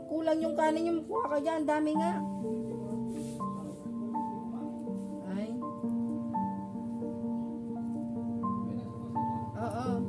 kulang yung kanin yung kuha ka dyan. Dami nga. Ay. Oo.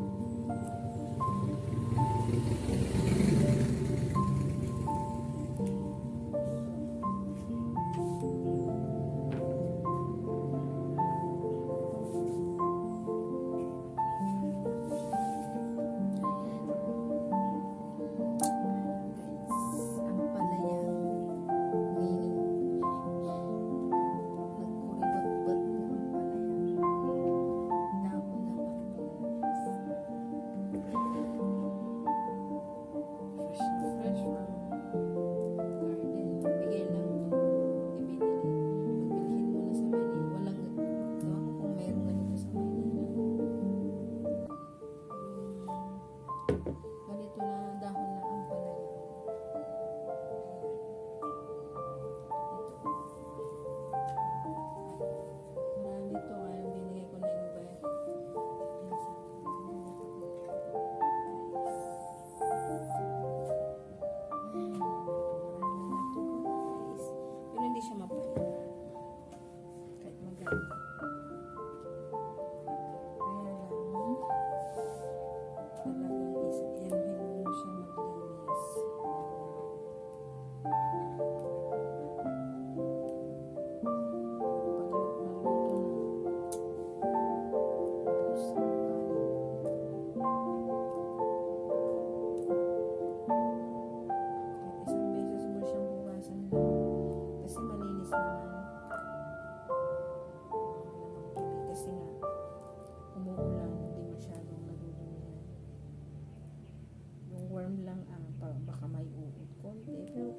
Baka may uod konti, pero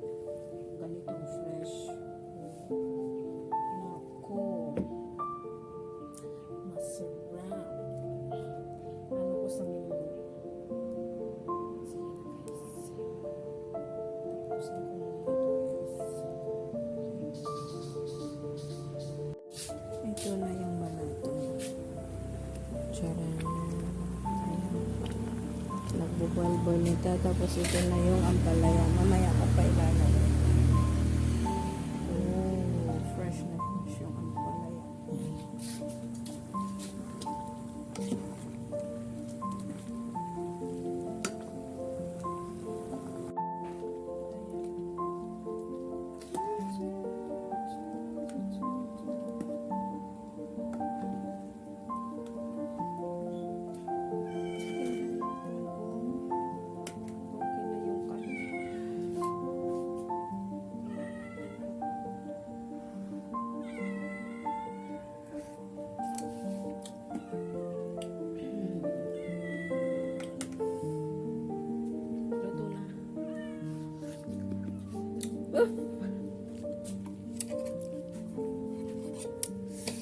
ganitong fresh. Naku, masarap. Ano ko sa menu? Sige na guys. Tapusin ko na ito guys. Ito na yung balatong. Charan. Nagbubal-bal nito, tapos ito na yung ampalaya. Mamaya ko pa ilalagay. Oh, fresh na fresh yung ampalaya.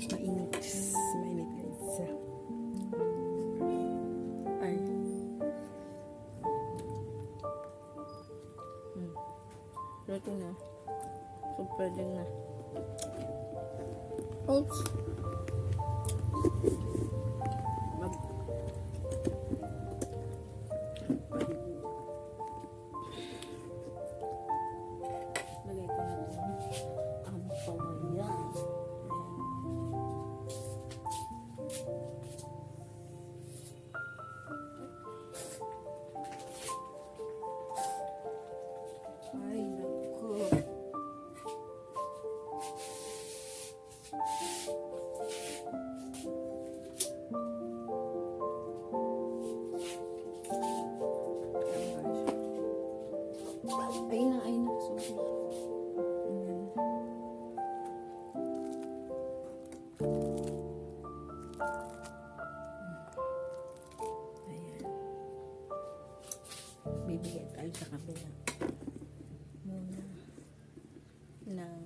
Mainit guys. Ay. Luto na. So pwede na. Oops. Lagay ko na ito. Ang pawaya. Ay, naku. Ay na. Sorry. Ayan. Ayan. Bibigay tayo sa kabila. Muna. Ng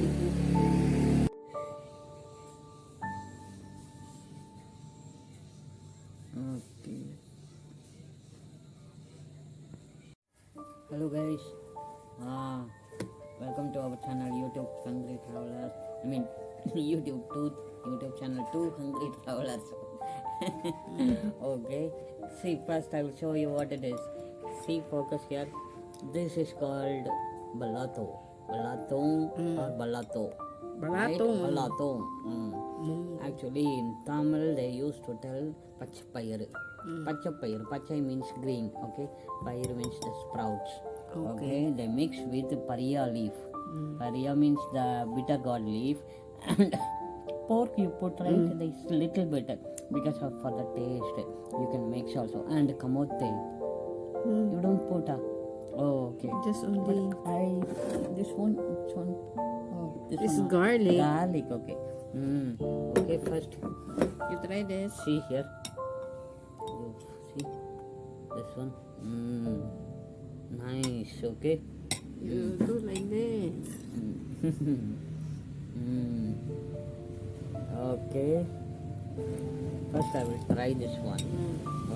Okay. Hello guys. Welcome to our channel YouTube Hungry Travelers. I mean YouTube channel Twohungry Travelers. Okay. See, first I will show you what it is. See, focus here. This is called Balatong. Balatong or Balato. Right? Balatong. Balatong. Actually, in Tamil they used to tell Pachapayru. Pachapayru. Pachai means green. Okay. Payru means the sprouts. Okay. They mix with Pariya leaf. Pariya means the bitter gourd leaf. And pork you put right this little bit because of for the taste. You can mix also. And kamote. You don't put oh, okay. Just only. This one. Oh, this It's one. garlic. Garlic, okay. Okay, first. You try this. See here. Oh, see this one. Nice, okay. You do like this. Okay. First I will try this one.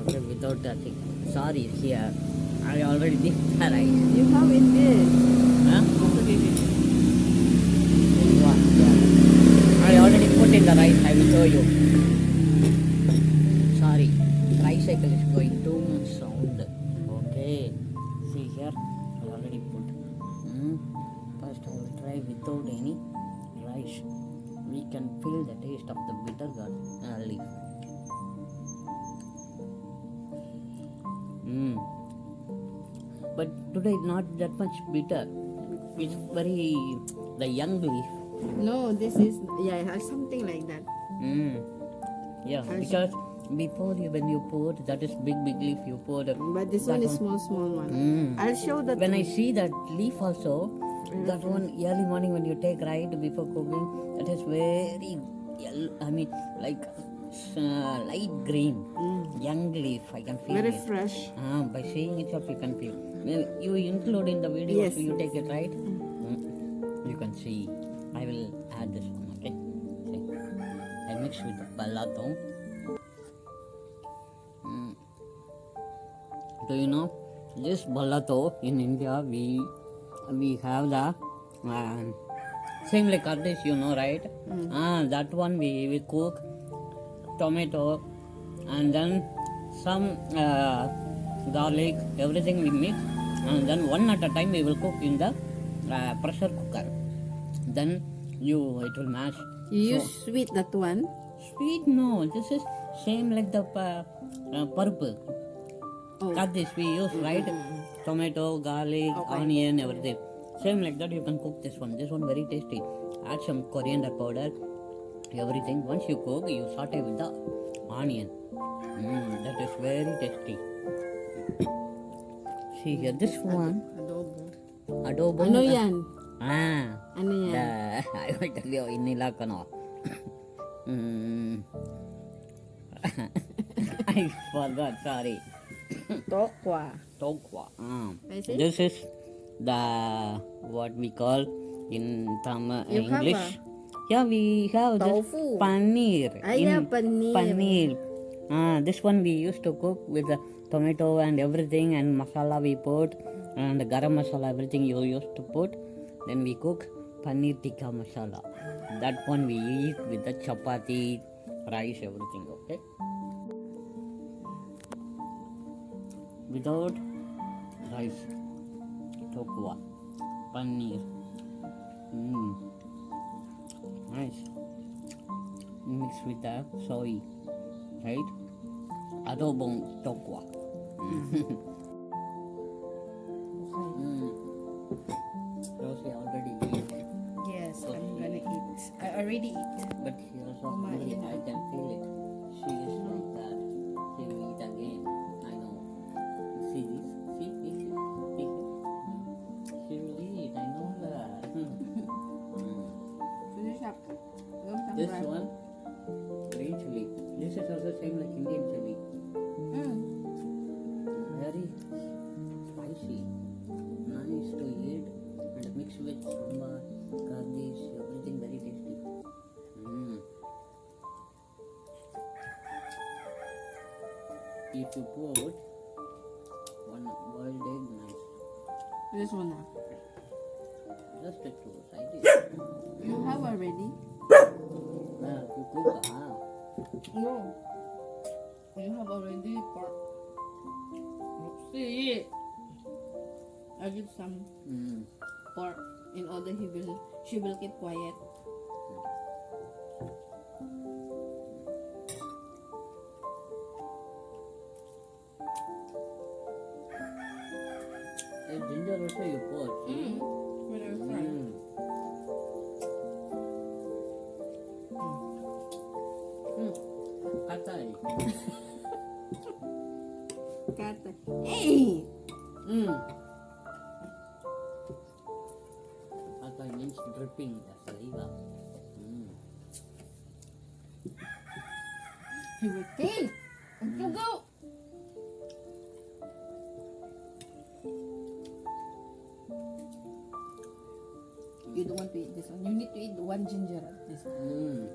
Okay, without touching. Sorry, here. I already did the rice. You have in this. Huh? I already put in the rice. I will show you. Sorry. Tricycle is going too much sound. Okay. See here. I already put. First I will try without any rice. We can feel the taste of the bitter gourd leaf. But today not that much bitter. It's very the young leaf. No, this is it has something like that. Yeah, because before when you put that is big leaf you put. But this one is small one. I'll show that. When I see that leaf also, that one early morning when you take right before cooking, that is very yellow. I mean like light green, young leaf. I can feel Very it. fresh. By seeing itself you can feel. You include in the video, Yes. so you take it right. You can see. I will add this one. Okay. See. I mix with Balatong. Do you know this Balato in India? We have the same like this, you know, right? That one we cook tomato and then some garlic, everything we mix, and then one at a time we will cook in the pressure cooker. Then it will mash. You use sweet that one. Sweet no, this is same like the purple. Cut this we use right, tomato, garlic, onion, everything. Same like that you can cook this one. This one very tasty. Add some coriander powder, everything. Once you cook, you saute with the onion. That is very tasty. See here, this one. Adobo. Ano yan? Ano yan? I will tell you in Ilocano. I forgot, sorry. Tokwa. This is the what we call in English. Yeah, we have Tofu. this paneer. Paneer. This one we used to cook with the tomato and everything and masala we put and the garam masala, everything you used to put. Then we cook paneer tikka masala. That one we eat with the chapati, rice, everything. Okay. Without rice, tokwa, paneer. Nice. Mixed with the soy, right? Adobong tokwa. Rosie already ate. Yes, I'm gonna eat. I already eat. But she also hungry. I can feel it. She is like that. She will eat again. I know. See this? See? She will eat. I know that. Finish up. This one, green chili. This is also same like Indian chili. Very spicy. Nice to eat and mix with sambar, garnish, if you put one boiled egg, nice. This one na. Just the two sides. You have already? You cook, No. You have already pork. See. I give some pork in order she will keep quiet. And ginger also you put. When I fry. Katay. Kata. Hey! Katay means dripping the saliva. He will kill. You go. You don't want to eat this one. You need to eat one ginger. This one.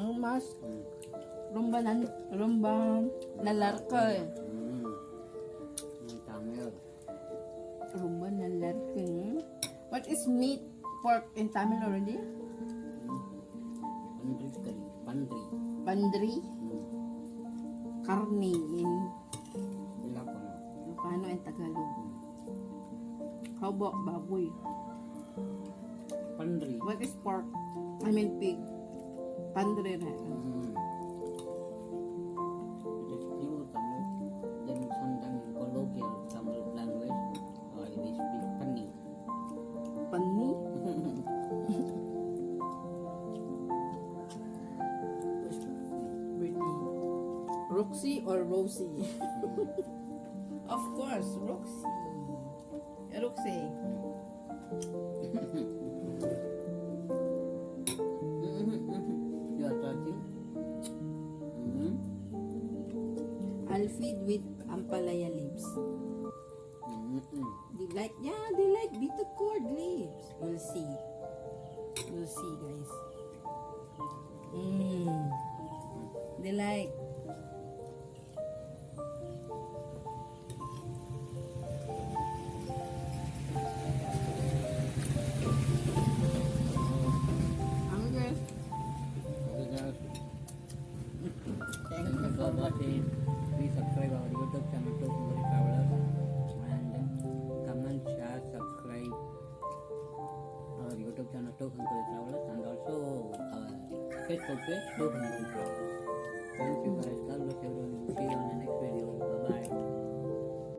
Ang mas rumba nalarka. Tamil. Rumba nalarka. What is meat pork in Tamil already? Pandri curry. Pandri. Pandri. Karni in Ilocano. Ilocano and Tagalog. How about baboy? Pandri. What is pork? I mean pig. Pandri na. It is pure Tamil. Then sometimes in colloquial Tamil language, we speak panni. Panni? Brittany. Roxy or Rosie? Of course, Roxy. Roxy. You are touching? I'll feed with ampalaya leaves. They like bitter gourd leaves. We'll see. We'll see, guys. They like. Hungry. Thank you for watching. Please subscribe our YouTube channel Twohungry Travelers and comment, share, subscribe our YouTube channel Twohungry Travelers and also our Facebook page Twohungry Travelers. Thank you.